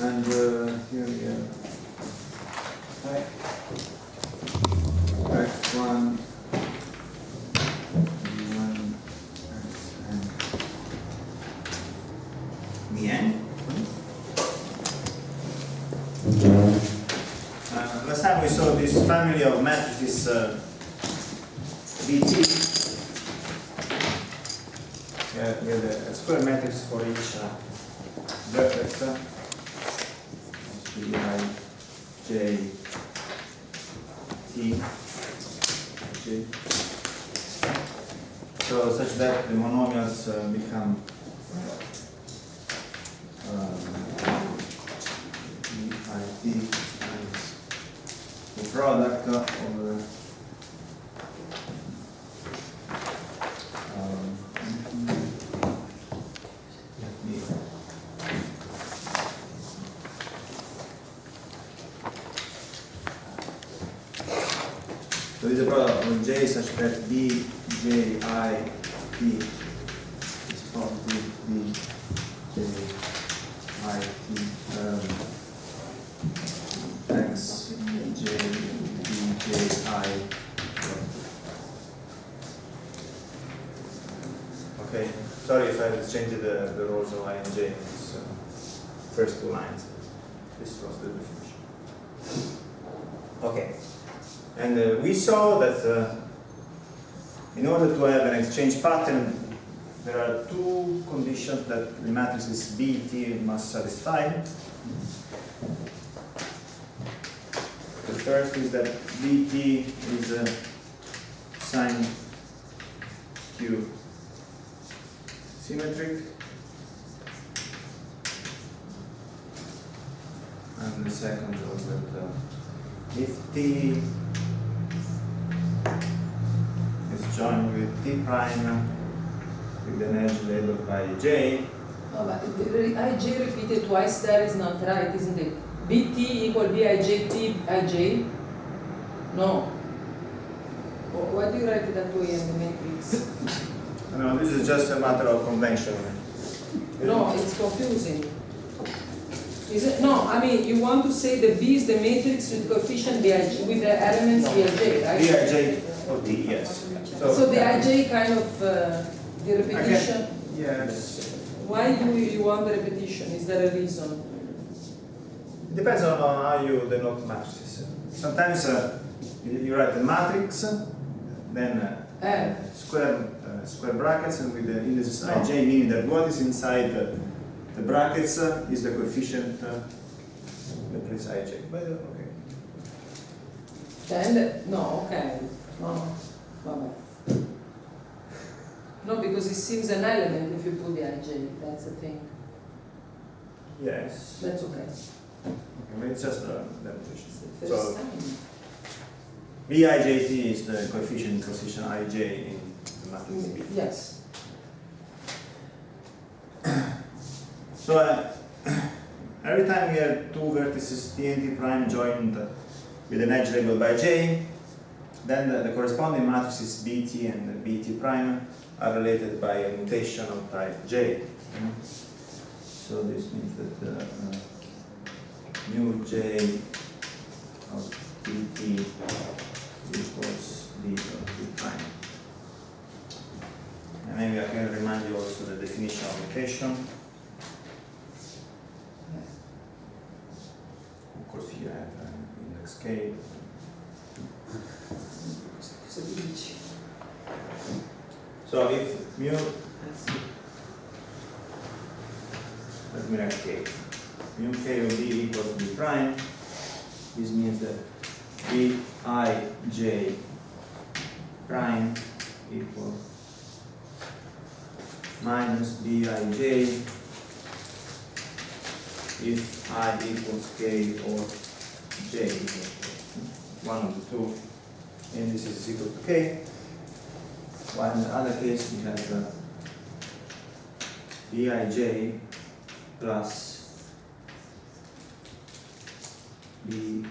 And here we have x1, b1, and bn. Last time we saw this family of matrices BT. We have a square matrix for each vertex. I, J, T, J. So such that the monomials become EIT times the product of so it's a product of J such that B, J, I, T is positive, B, J, I, T, X, J, B, J, I. Okay, sorry if I changed the roles of I and J in these first two lines. This was the definition. Okay. And we saw that in order to have an exchange pattern, there are two conditions that the matrices B, T must satisfy. The first is that BT is sign Q symmetric. And the second was that if T is joined with T prime with an edge labeled by J. No, but Ij repeated twice there is not right, isn't it? Bt equal Bij T Ij? No. Why do you write it that way in the matrix? No, this is just a matter of convention. No, it's confusing. Is it? No, I mean, you want to say that B is the matrix with coefficient Bij, with the elements Bij, right? Bij of T, yes. So the Ij kind of, the repetition? Yes. Why do you want the repetition? Is there a reason? It depends on how you denote matrices. Sometimes you write the matrix, then square brackets, and with the indices Ij, meaning that what is inside the brackets is the coefficient matrix Ij. But okay. Then, no, okay. No, vabbè. No, because it seems an element if you put the Ij, that's the thing. Yes. That's okay. Okay, but it's just a repetition. First So time. Bijt is the coefficient position Ij in the matrix B. Yes. So every time we have two vertices T and T prime joined with an edge labeled by J, then the corresponding matrices BT and BT prime are related by a mutation of type J. So this means that mu J of BT equals B of T prime. And maybe I can remind you also the definition of mutation. Of course, here I have an index K. So if mu, let me write K. Mu K of B equals B prime, this means that Bij prime equals minus Bij if I equals K or J equals K. One of the two indices is equal to K. While in the other case we have Bij plus Bik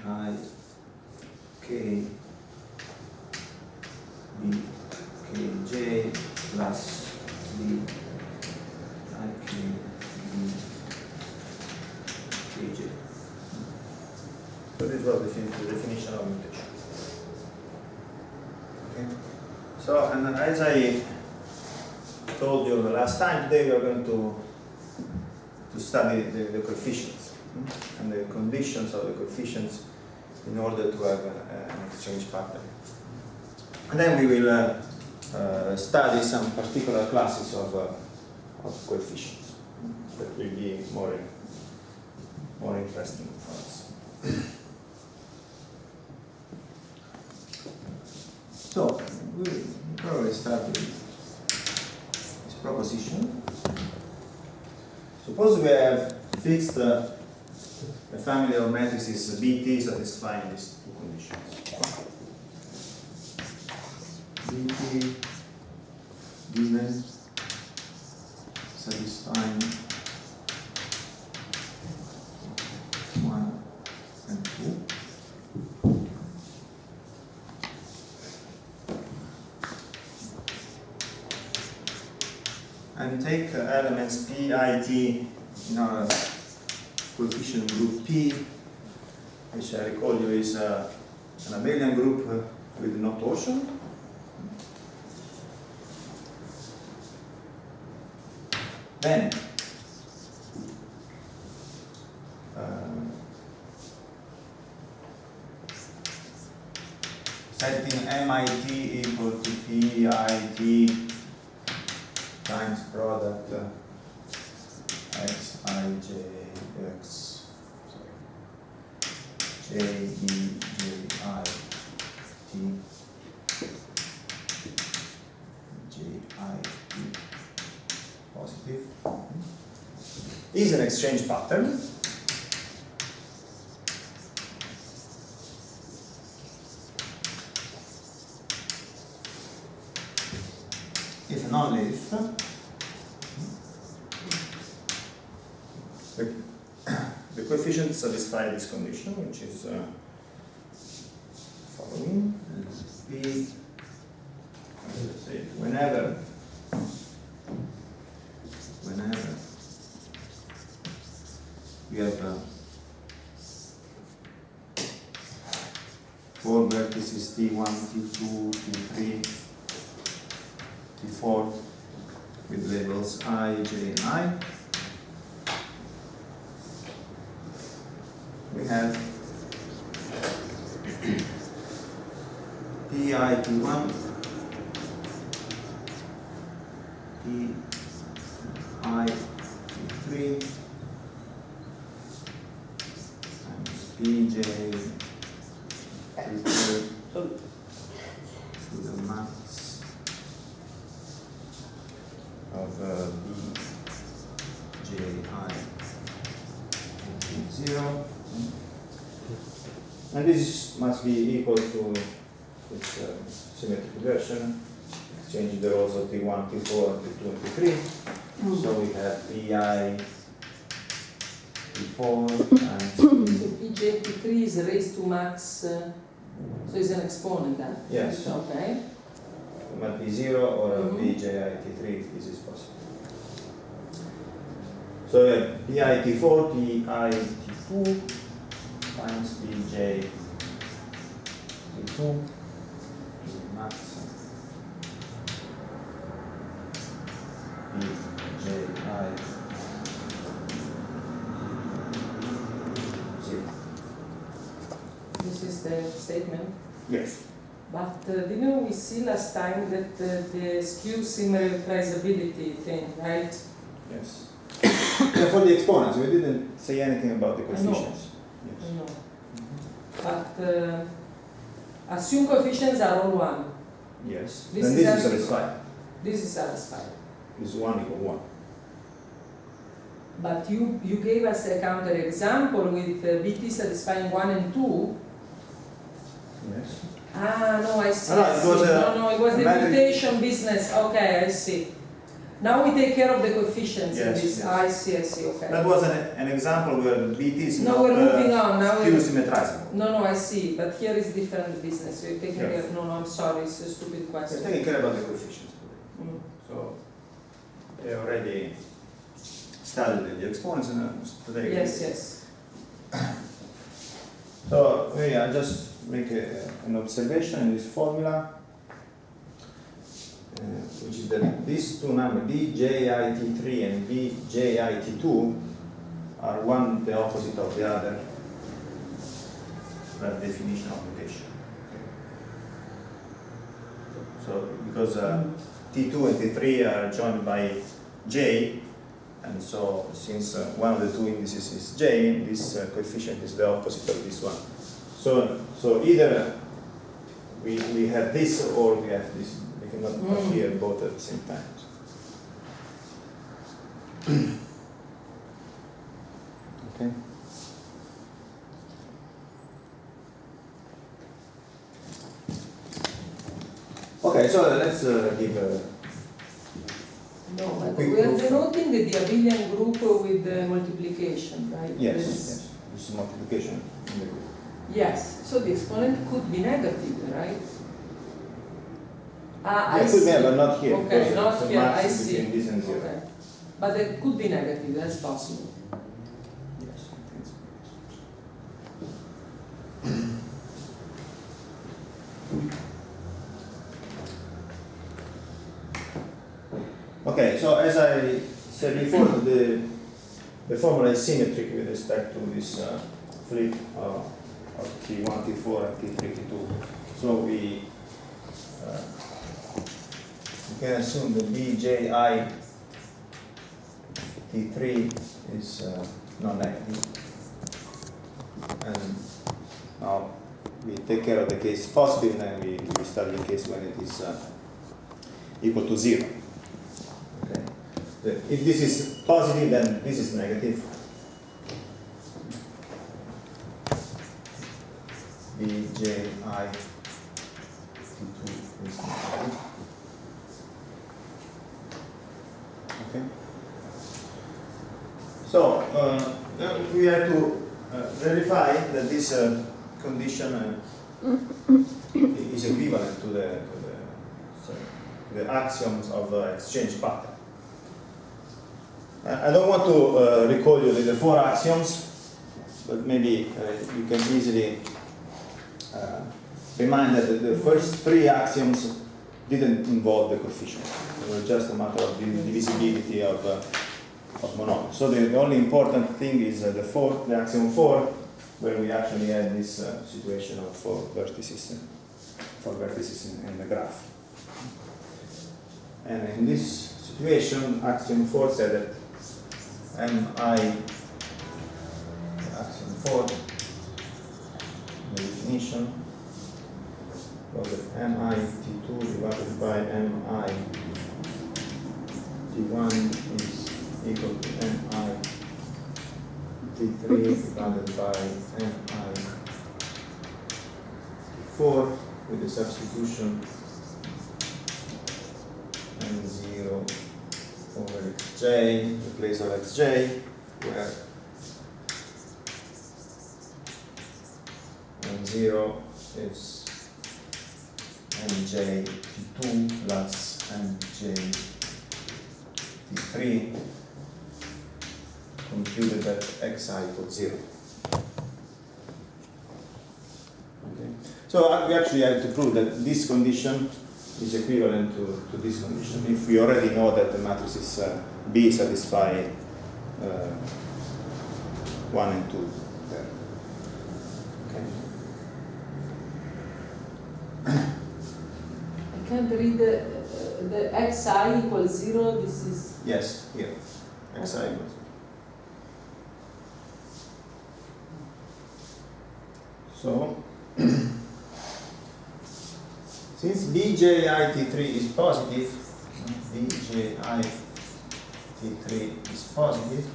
Bkj plus Bik Bkj. So this was the definition of mutation. Okay. So, and as I told you the last time, today we are going to study the coefficients and the conditions of the coefficients in order to have an exchange pattern. And then we will study some particular classes of coefficients that will be more interesting for us. So, we will probably start with this proposition. Suppose we have fixed a family of matrices Bt satisfying these two conditions. Bt given satisfying 1 and 2. And take elements P, I, T in our coefficient group P, which I recall you is an abelian group with no torsion. Then setting MIT equal to PIT times product X, I, J, X, J, E, J, I, T, J, I, T, positive, is an exchange pattern. If and only if the coefficients satisfy this condition, which is following. P, let's say, whenever we have 4 vertices T1, T2, T3, T4 with labels I, J, and I. We have Pi T1, Pi T3, times Pj T4 to the max of Bji and T0. And this must be equal to its symmetric version, changing the rows of T1, T4, T2, and T3. So we have Pi T4 times So Pj T3 is raised to max, so it's an exponent then? Yes. Okay. It might be 0 or Bji T3 if this is possible. So we have Pi T4, Pi T2 times Bj T2 to max Bji. This is the statement. Yes. But didn't we see last time that the skew symmetrizability thing, right? Yes. Yeah, for the exponents, we didn't say anything about the coefficients. I know. But assume coefficients are all 1. Yes. This Then is this is actually- satisfied. This is satisfied. Is 1 equal 1. But you gave us a counter example with Bt satisfying 1 and 2. Yes. Ah, no, I see. No, I it see. was no, it was the matrix- mutation business. Okay, I see. Now we take care of the coefficients in Yes, this. yes. I see, okay. That was an example where Bt is No, not we're moving on. Now skew we're, symmetrizable. no, I see. But here is different business. We're taking Yes. care. No, I'm sorry. It's a stupid We're question. taking care about the coefficients. Mm. So they already studied the exponents and today. Yes, yes. So I just make an observation in this formula, which is that these two numbers, BJIT3 and BJIT2, are one the opposite of the other by definition of notation. So because T2 and T3 are joined by J, and so since one of the two indices is J, this coefficient is the opposite of this one. So either we have this or we have this. We cannot appear both at the same time. Okay. Okay, so let's give a... No, but quick we are proof. denoting the abelian group with the multiplication, right? Yes, This- yes. This is multiplication in the group. Yes, so the exponent could be negative, right? Ah, Yeah, I it could be, see. but not here. Okay, because not it's a here, max I see. between this and 0. Okay. But it could be negative, that's possible. Yes, I think so. Okay, so as I said before, the formula is symmetric with respect to this flip of T1, T4, and T3, T2. So we can assume that BJI T3 is non-negative. And now we take care of the case positive, and then we study the case when it is equal to 0. Okay. If this is positive, then this is negative. BJI T2 is negative. Okay. So we have to verify that this condition is equivalent to the axioms of exchange pattern. I don't want to recall you the 4 axioms, but maybe you can easily remind that the first 3 axioms didn't involve the coefficient. They were just a matter of the divisibility of monomials. So the only important thing is the axiom 4, where we actually had this situation of 4 vertices in the graph. And in this situation, axiom 4 said that axiom 4, the definition was that mi T2 divided by mi T1 is equal to mi T3 divided by mi T4 with the substitution m0 over xj in place of xj, where m0 is mj T2 plus mj T3 computed at xi equals 0. Okay. So we actually have to prove that this condition is equivalent to this condition. If we already know that the matrices B satisfy 1 and 2 there. Okay. I can't read the xi equals 0, this is... Yes, here. Xi equals. So, since BJIT3 is positive, BJIT3 is positive,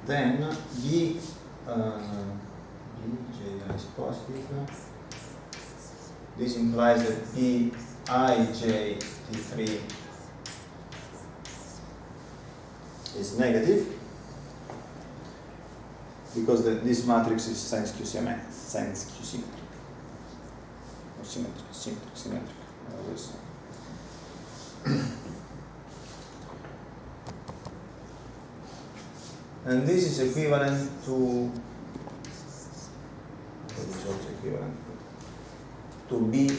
then BJI is positive. This implies that BIJT3 is negative, because this matrix is sense-Q symmetric. Or symmetric. Always. And this is equivalent to that is also equivalent to Bij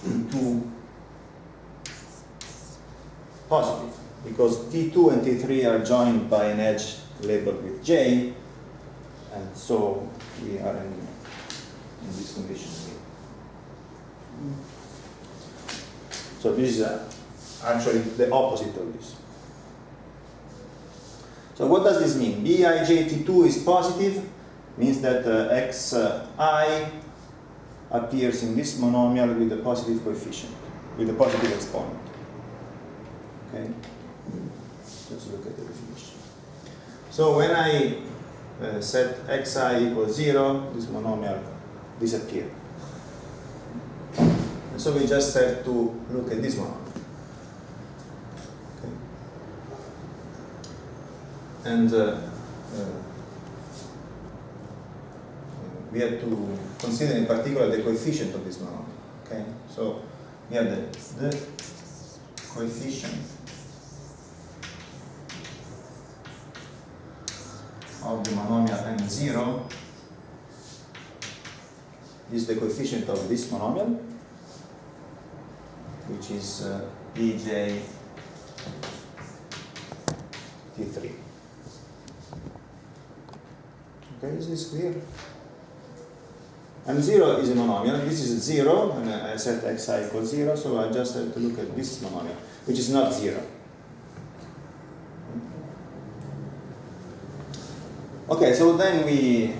T2 positive, because T2 and T3 are joined by an edge labeled with J, and so we are in this condition here. So this is actually the opposite of this. So what does this mean? Bijt2 is positive, means that xi appears in this monomial with a positive coefficient, with a positive exponent. Okay? Let's look at the definition. So when I set xi equals 0, this monomial disappears. And so we just have to look at this monomial. Okay? And we have to consider in particular the coefficient of this monomial. Okay? So we have the coefficient of the monomial M0 is the coefficient of this monomial, which is Bj T3. Okay, is this clear? M0 is a monomial, this is 0, and I set xi equals 0, so I just have to look at this monomial, which is not 0. Okay, so then we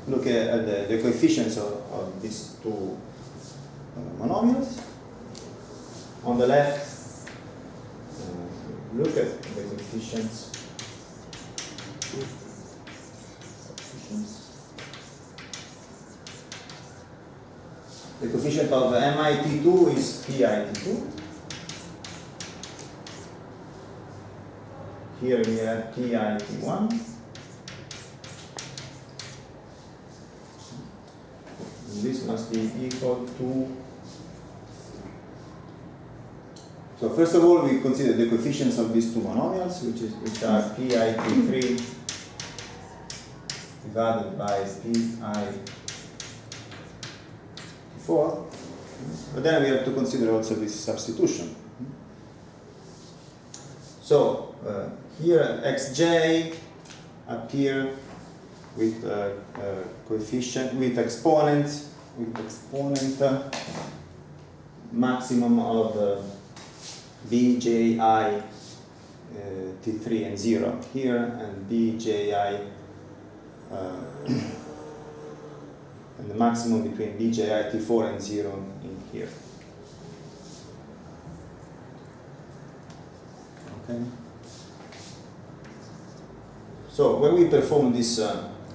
look at the coefficients of these two monomials. On the left, look at the coefficients. The coefficient of MIT2 is PIT2. Here we have PIT1. This must be equal to. So first of all, we consider the coefficients of these two monomials, which are PIT3 divided by PIT4. But then we have to consider also this substitution. So here xj appear with coefficient, with exponent maximum of Bji T3 and 0 here, and Bji and the maximum between Bji T4 and 0 in here. Okay. So when we perform this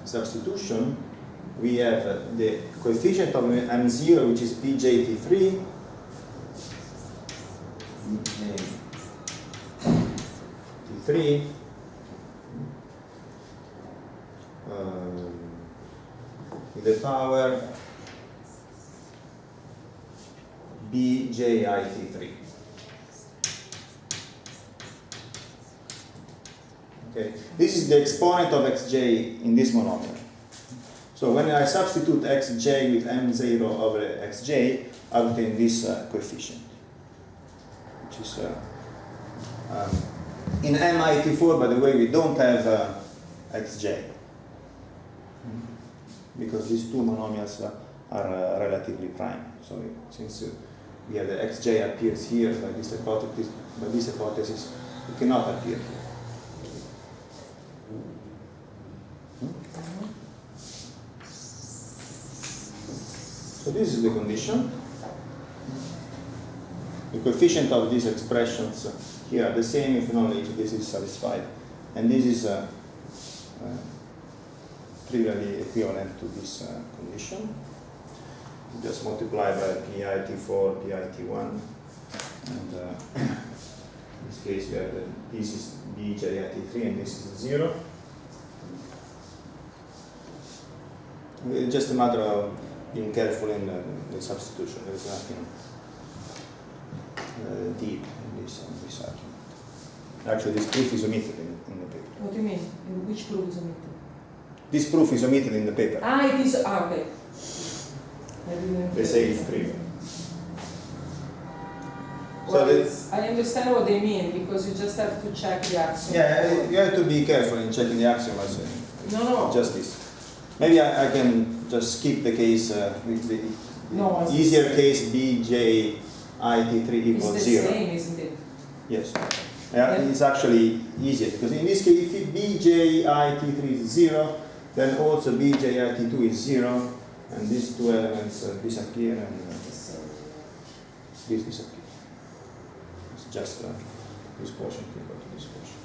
substitution, we have the coefficient of M0, which is Bjt3, Bjt3, with the power Bjit3. Okay. This is the exponent of xj in this monomial. So when I substitute xj with m0 over xj, I obtain this coefficient, which is in MIT4. By the way, we don't have xj because these two monomials are relatively prime. So since we have the xj appears here by this hypothesis, it cannot appear here. So this is the condition. The coefficient of these expressions here are the same if and only if this is satisfied. And this is trivially equivalent to this condition. You just multiply by PIT4, PIT1, and in this case we have this is Bjit3 and this is 0. It's just a matter of being careful in the substitution. There is nothing deep in this argument. Actually, this proof is omitted in the paper. What do you mean? Which proof is omitted? This proof is omitted in the paper. Ah, it is. Ah, okay. They say it's 3. Well, So I understand what they mean because you just have to check the axiom. yeah, you have to be careful in checking the axioms. No. Just this. Maybe I can just skip the case with the No, it's easier case bj it3 equals It's the 0. same, isn't it? Yes. Yeah, it's actually easier because in this case, if bj it3 is 0, then also bj it2 is 0, and these two elements disappear and this disappear. It's just this portion equal to this portion.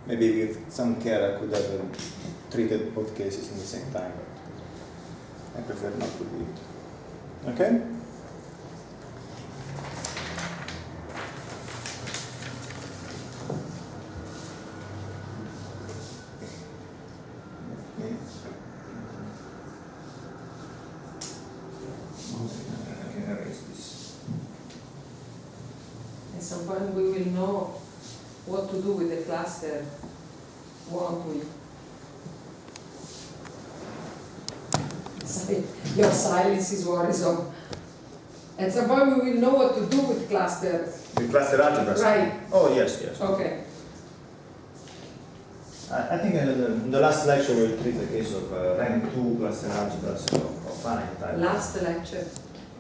Maybe with some care I could have treated both cases in the same time, but I prefer not to do it. Okay? I can erase this. At some point we will know what to do with the cluster, won't we? Your silence is worrisome. At some point we will know what to do with cluster. With cluster algebras? Right. Oh, yes, yes. Okay. I think in the last lecture we treated the case of rank 2 cluster algebras of finite type. Last lecture.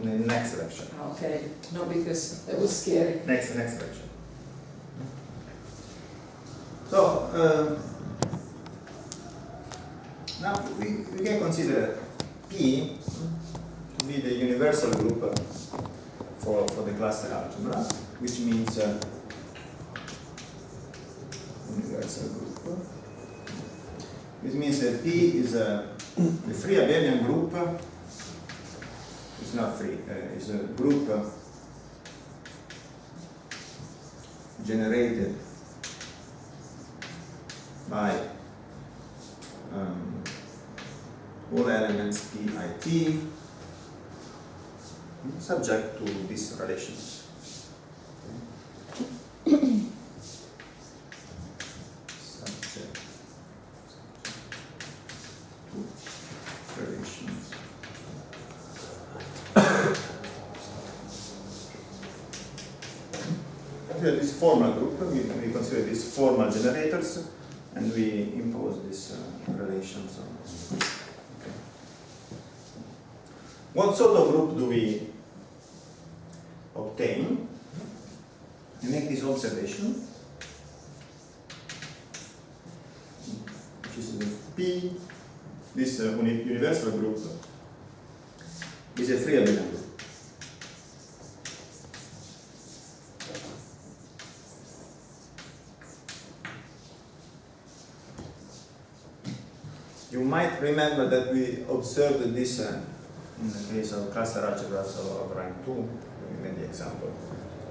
In the next lecture. Okay. No, because that was scary. Next lecture. So, now we can consider P to be the universal group for the cluster algebra, which means universal group. This means that P is a free abelian group. It's not free, it's a group generated by all elements PIT subject to these relations. Subject to relations. Here, this formal group, we consider these formal generators, and we impose these relations on. Okay. What sort of group do we obtain? We make this observation, which is P, this universal group, is a free abelian group. You might remember that we observed this in the case of cluster algebras of rank 2, we made the example.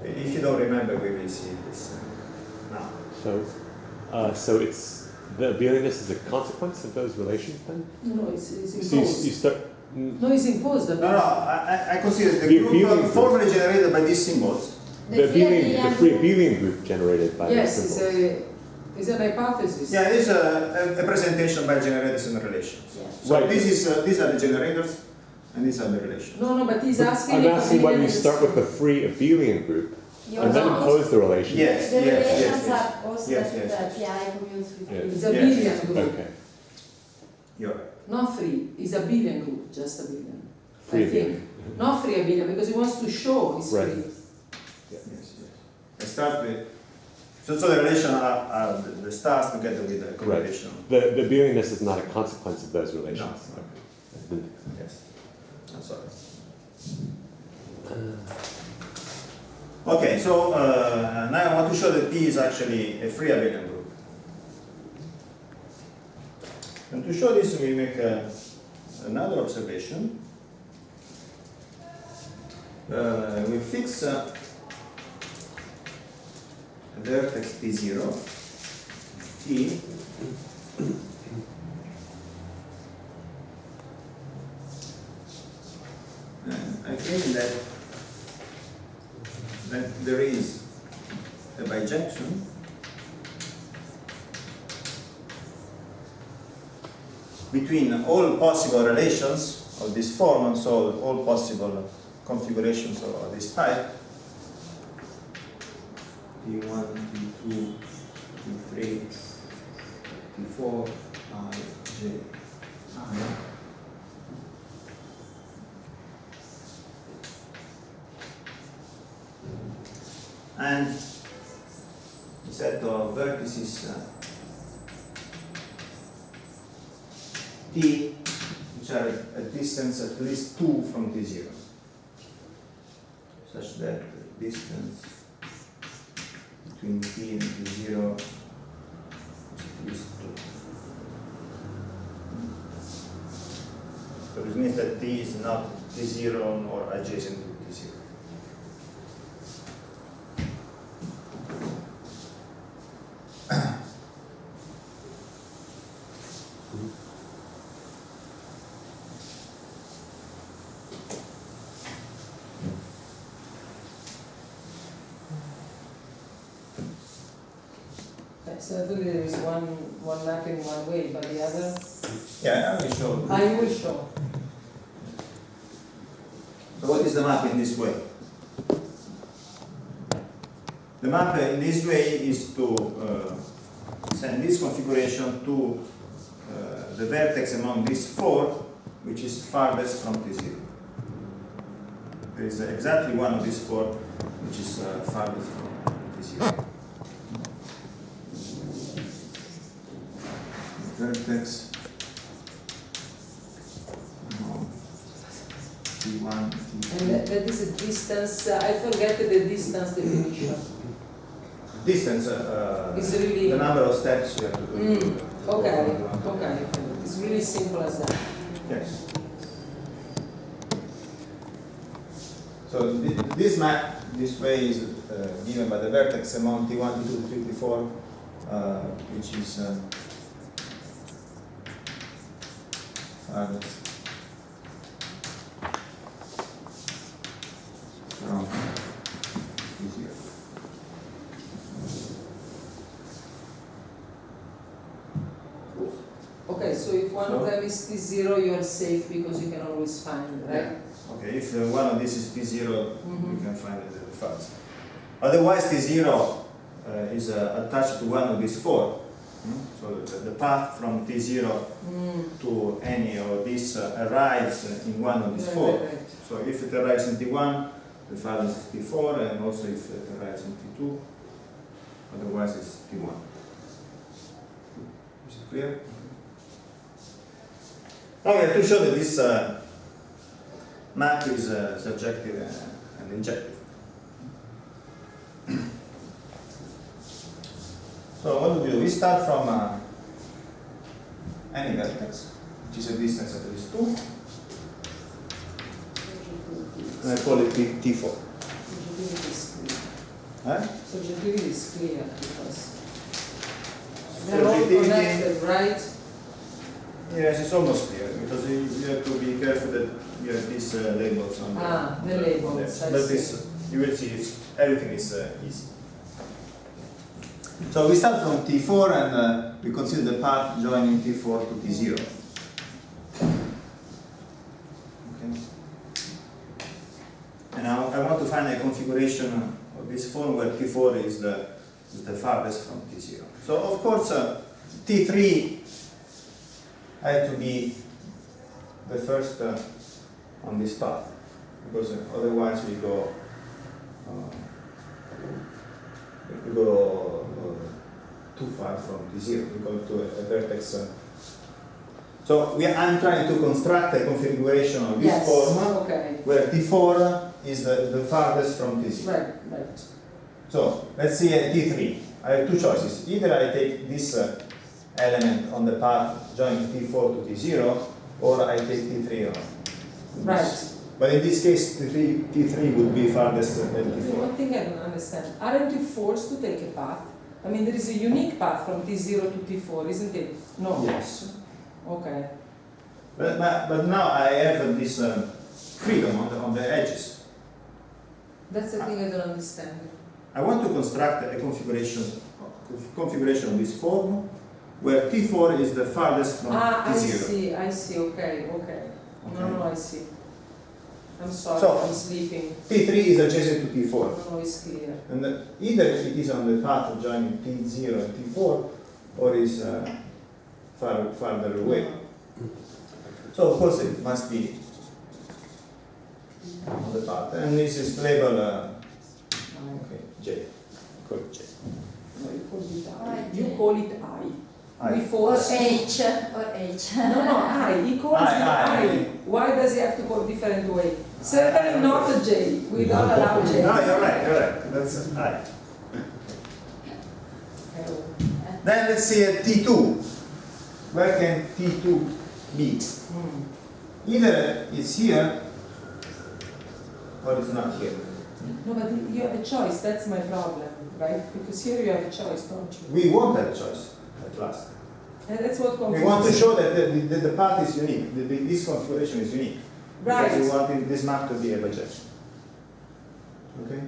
If you don't remember, we will see this now. So it's the abelianness is a consequence of those relations then? No, it's So imposed. you start. No, it's imposed. No, I consider the The group abelian formally generated by these symbols. The free abelian group generated by Yes, those it's symbols. it's an hypothesis. Yeah, it's a presentation by generators and relations. Yeah. So Right. these are the generators, and these are the relations. No, but he's asking I'm if asking whether you abelian is- start with the free abelian group You're and then not. impose the relation. Yes, The yes, relations yes, yes. are also Yes, that yes, the PI commutes with Yeah. It's Yes, abelian yes. group. Okay. You're right. Not free. It's abelian group, just abelian. Free I think. abelian. Not free abelian because he wants to show it's Right. free. Yes, yes. I start with. So the relation are the stars together with the correlation. The abelianness is not a consequence of those relations. No. Okay. I didn't think so. Yes. I'm sorry. Okay, so now I want to show that P is actually a free abelian group. And to show this, we make another observation. We fix a vertex P0, T, and I claim that there is a bijection between all possible relations of this form, so all possible configurations of this type, T1, T2, T3, T4, I, J, I. And a set of vertices T, which are at distance at least 2 from T0, such that the distance between T and T0 is at least 2. So this means that T is not T0 nor adjacent to T0. Certainly there is one map in one way, but the other, Yeah, I will show. I will show. So what is the map in this way? The map in this way is to send this configuration to the vertex among these 4, which is farthest from T0. There is exactly one of these 4 which is farthest from T0. Vertex T1, T2. And that is a distance, I forget the distance definition. Distance, It's really, the number of steps you have to do. okay. It's really simple as that. Yes. So this map, this way is given by the vertex among T1, T2, T3, T4, which is farthest from T0. Okay, so if one of them is T0, you are safe because you can always find, right? Yeah. Okay, if one of these is T0, you can find it at the farthest. Otherwise, T0 is attached to one of these 4. So the path from T0 to any of these arrives in one of these 4. Right. So if it arrives in T1, the farthest is T4, and also if it arrives in T2, otherwise it's T1. Is it clear? Okay, to show that this map is surjective and injective. So what do we do? We start from any vertex, which is a distance at least 2, and I call it T4. Subjectivity is clear. Huh? Subjectivity is clear because they're all Subjectivity, connected, right? yes, it's almost clear because you have to be careful that you have these labels on The labels. Yes. I But see. this, you will see, everything is easy. So we start from T4 and we consider the path joining T4 to T0. Okay. And now I want to find a configuration of this form where T4 is the farthest from T0. So of course T3 had to be the first on this path, because otherwise we go too far from T0. We go to a vertex. So I'm trying to construct a configuration of this form Okay. where T4 is the farthest from T0. Right. So let's see T3. I have 2 choices. Either I take this element on the path joining T4 to T0, or I take T3 on. Right. But in this case, T3 would be farthest than T4. One thing I don't understand. Aren't you forced to take a path? I mean, there is a unique path from T0 to T4, isn't it? No. Yes. Okay. But now I have this freedom on the edges. That's the thing I don't understand. I want to construct a configuration of this form where T4 is the farthest from T0. I see, okay. No, I see. I'm sorry, So, I'm sleeping. T3 is adjacent to T4. No, it's clear. And either it is on the path of joining T0 and T4 or is farther away. So of course it must be on the path. And this is labeled okay, J. Call it J. No, you call it I. Right. You call it I. I. Before Or H. No, I. He calls it I. I. Why does he have to call different way? Certainly not a J. We don't allow J. No, you're right. That's I. Then let's see at T2. Where can T2 be? Either it's here or it's not here. No, but you have a choice. That's my problem, right? Because here you have a choice, don't you? We won't have a choice at last. And that's what confuses We want to show that the path is unique. This configuration is unique. Right. Because we want this map to be a budget. Okay?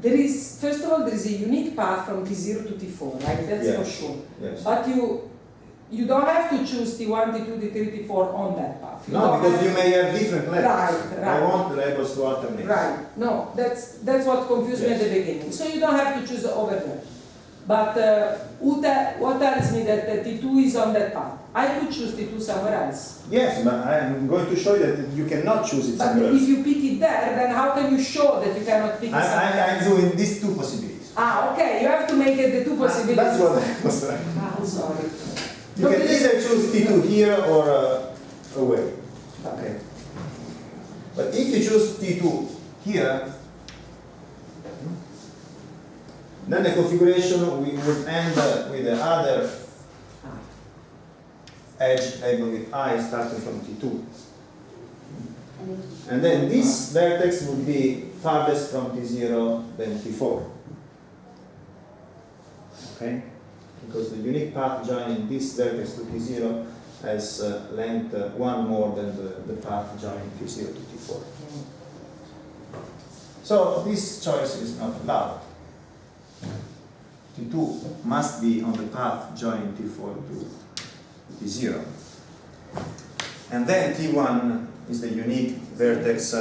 There is, first of all, there is a unique path from T0 to T4, right? That's for Yes. sure. Yes. But you don't have to choose T1, T2, T3, T4 on that path. You No, don't because have- you may have different labels. Right. I want the labels to alternate. Right. No, that's what confused me at the beginning. So you don't have to choose over there. But what tells me that T2 is on that path? I could choose T2 somewhere else. Yes, but I am going to show you that you cannot choose it But somewhere if else. you pick it there, then how can you show that you cannot pick it somewhere I'm else? doing these two possibilities. Okay, you have to make it the two possibilities. That's what I was trying. Sorry. You can either choose T2 here or away. Okay. But if you choose T2 here, then the configuration we would end with the other edge labeled with I starting from T2. And then this vertex would be farthest from T0 than T4. Okay? Because the unique path joining this vertex to T0 has length one more than the path joining T0 to T4. So this choice is not allowed. T2 must be on the path joining T4 to T0. And then T1 is the unique vertex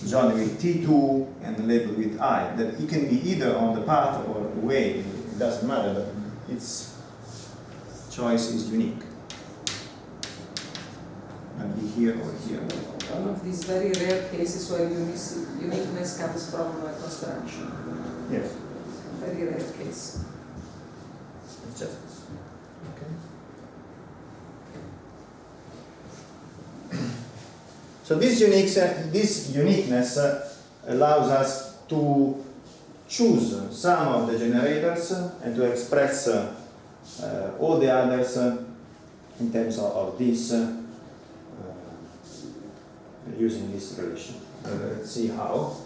joined with T2 and labeled with I. That it can be either on the path or away, it doesn't matter, but its choice is unique. And be here or here. One of these very rare cases where uniqueness comes from construction. Yes, Very rare case. it's just okay. So this uniqueness allows us to choose some of the generators and to express all the others in terms of this using this relation. Let's see how.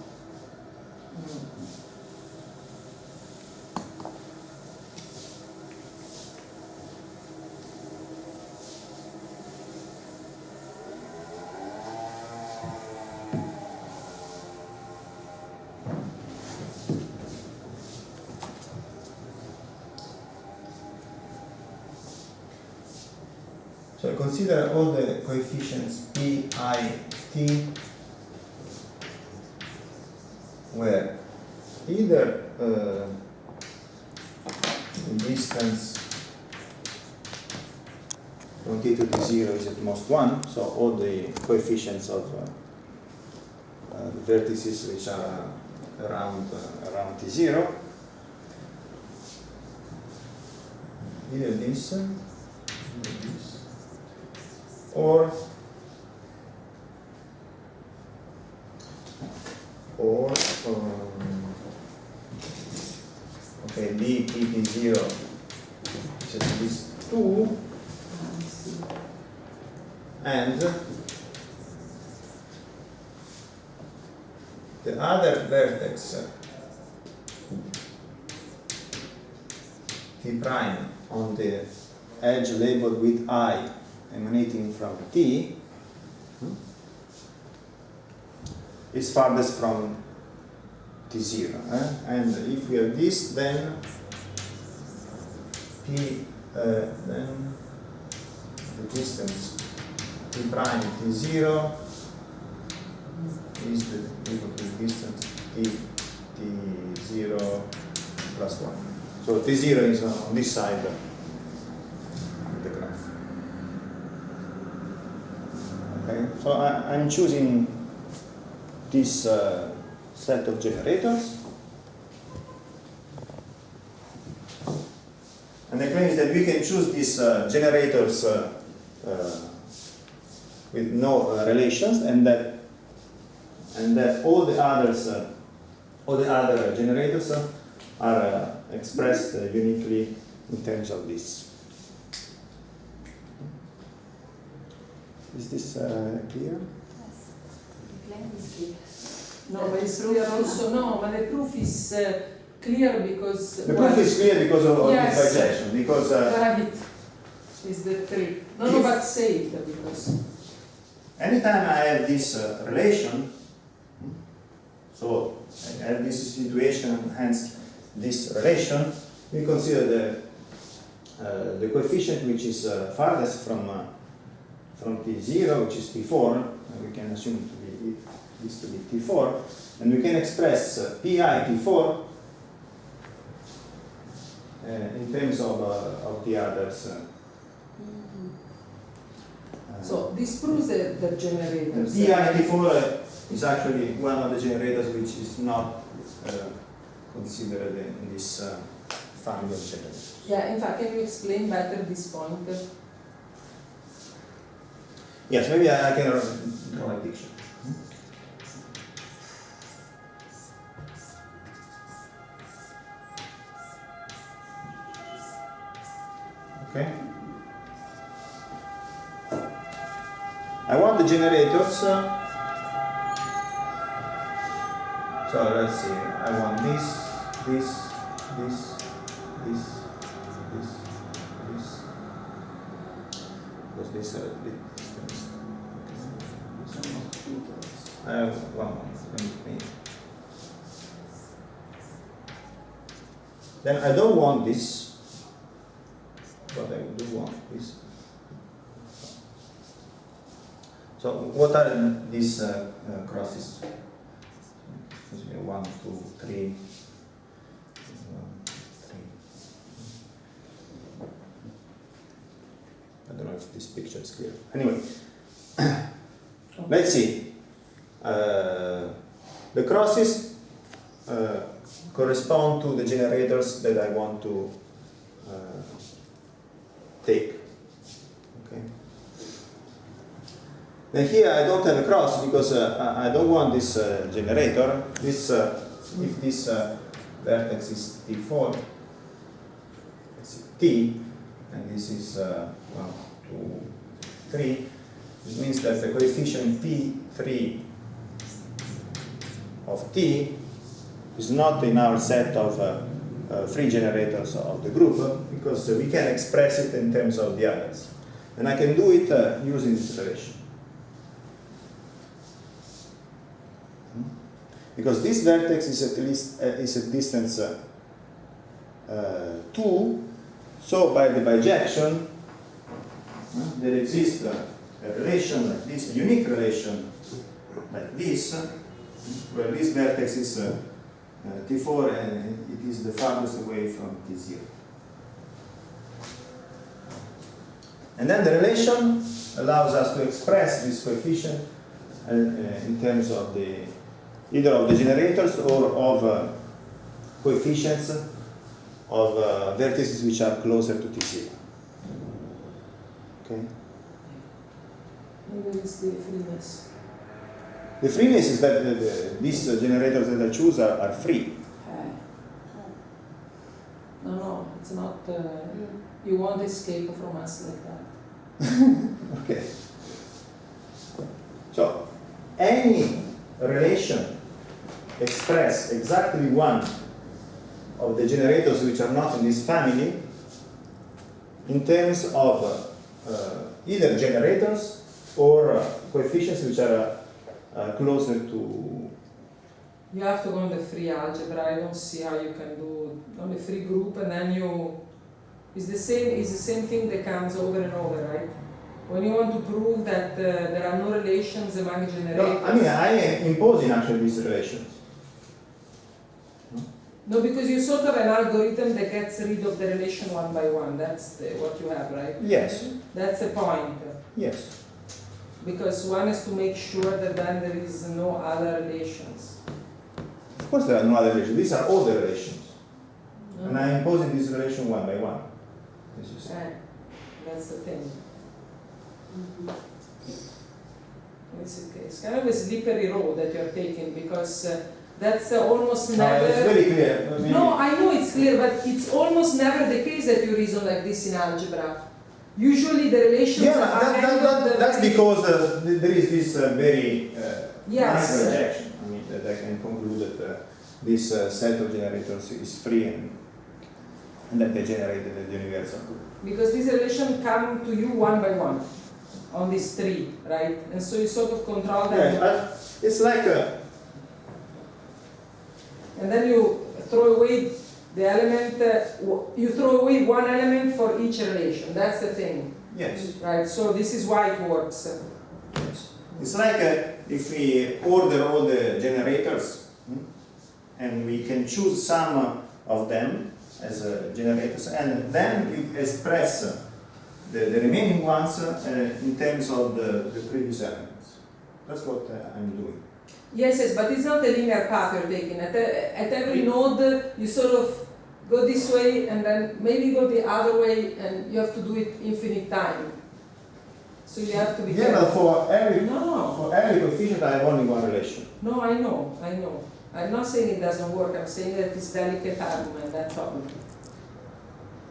So consider all the coefficients P, I, T, where either the distance from T to T0 is at most 1, so all the coefficients of the vertices which are around T0, either this, or okay, B, P, T0, just these two, and the other vertex, T prime, on the edge labeled with I emanating from T, is farthest from T0. And if we have this, then then the distance T prime T0 is the equal to the distance T0 plus 1. So T0 is on this side of the graph. Okay, so I'm choosing this set of generators. And the claim is that we can choose these generators with no relations, and that all the other generators are expressed uniquely in terms of this. Is this clear? Yes. The claim is clear. No, but it's clear also. No, but the proof is clear because. The proof is clear because of Yes. this bijection. Because Gravity is the trick. No, but saved because. anytime I have this relation, so I have this situation, hence this relation, we consider the coefficient which is farthest from T0, which is T4, and we can assume this to be T4, and we can express Pi T4 in terms of the others. So this proves that the generators. Pi T4 is actually one of the generators which is not considered in this family of generators. Yeah, in fact, can you explain better this point? Yes, maybe I can draw a picture. Okay. I want the generators. So let's see. I want this. Because this I have one more. Then I don't want this, but I do want this. So what are these crosses? 1, 2, 3. 1, 3. I don't know if this picture is clear. Anyway, let's see. The crosses correspond to the generators that I want to take. Okay. Then here I don't have a cross because I don't want this generator. This if this vertex is T4, let's see, T, and this is 1, 2, 3. This means that the coefficient P3 of T is not in our set of free generators of the group because we can express it in terms of the others. And I can do it using this relation. Because this vertex is at least is at distance 2, so by the bijection there exists a relation like this, a unique relation like this, where this vertex is T4 and it is the farthest away from T0. And then the relation allows us to express this coefficient in terms of either of the generators or of coefficients of vertices which are closer to T0. Okay? Maybe it's the freeness. The freeness is that these generators that I choose are free. No, it's not. You won't escape from us like that. Okay. So, any relation express exactly one of the generators which are not in this family in terms of either generators or coefficients which are closer to You have to go on the free algebra. I don't see how you can do on the free group, and then it's the same thing that comes over and over, right? When you want to prove that there are no relations among generators. No, I mean, I am imposing actually these relations. No, because you sort of an algorithm that gets rid of the relation one by one. That's what you have, right? Yes. That's the point. Yes. Because one has to make sure that then there is no other relations. Of course there are no other relations. These are all the relations. No? And I am imposing this relation one by one. As you say. That's the thing. Mhm. It's kind of a slippery road that you're taking, because that's almost It's never... very clear. I mean, No, I know it's clear, but it's almost never the case that you reason like this in algebra. Usually the relations yeah, are that's because there is this very Yes. nice projection. I mean, that I can conclude that this set of generators is free and that they generated the universal group. Because these relations come to you one by one on this tree, right? And so you sort of control them. Yeah, it's like And then you throw away the element, you throw away one element for each relation. That's the thing, yes. right? So this is why it works. Yes. It's like if we order all the generators and we can choose some of them as generators, and then we express the remaining ones in terms of the previous elements. That's what I'm doing. Yes, but it's not a linear path you're taking. At every node, you sort of go this way and then maybe go the other way, and you have to do it infinite time. So you have to be Yeah, but careful. for every No. coefficient, I have only one relation. No, I know. I'm not saying it doesn't work. I'm saying that it's delicate argument. That's all.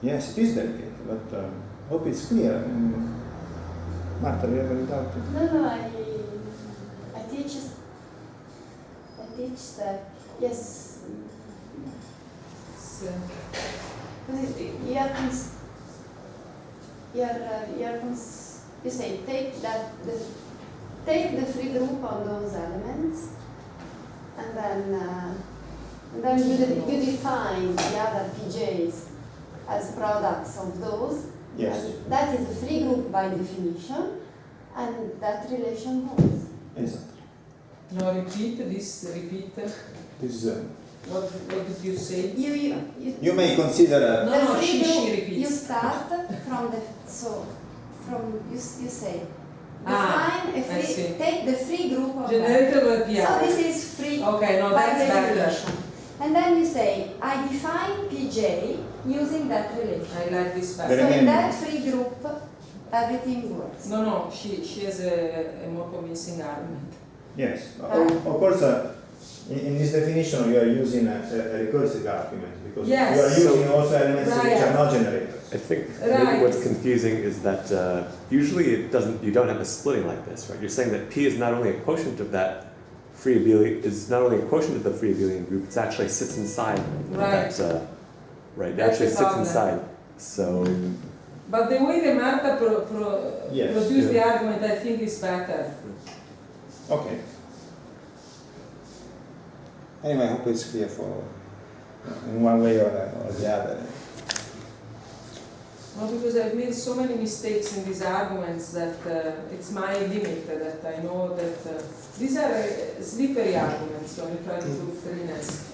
Yes, it is delicate, but hope it's clear. Marta, do you have any doubt? No, I teach that, yes, So, you say take the free group on those elements, and then you define the other PJs as products of those. Yes. And that is a free group by definition, and that relation holds. Exactly. no, repeat this. Repeat. This What did you say? you may consider. No, The free she group, repeats. you start you say Ah, define a I free, see. take the free group of Generator that. with yeah. So this is free Okay, no, by that's better. definition. And then you say I define PJ using that relation. I like this So better. Very in good. that free group everything works. No, she has a more convincing argument. Yes. Of course, in this definition, you are using a recursive argument because Yes. you are using also elements Right. which are not generators. I think Right. maybe what's confusing is that usually you don't have a splitting like this, right? You're saying that P is not only a quotient of that free abelian, is not only a quotient of the free abelian group, it actually sits inside Right. that, right? It That's actually the sits problem. inside. So But the way that Marta Yes, produced the yeah. argument, I think, is better. Okay. Anyway, I hope it's clear for in one way or the other. No, because I've made so many mistakes in these arguments that it's my limit, that I know that these are slippery arguments when you try to prove freeness.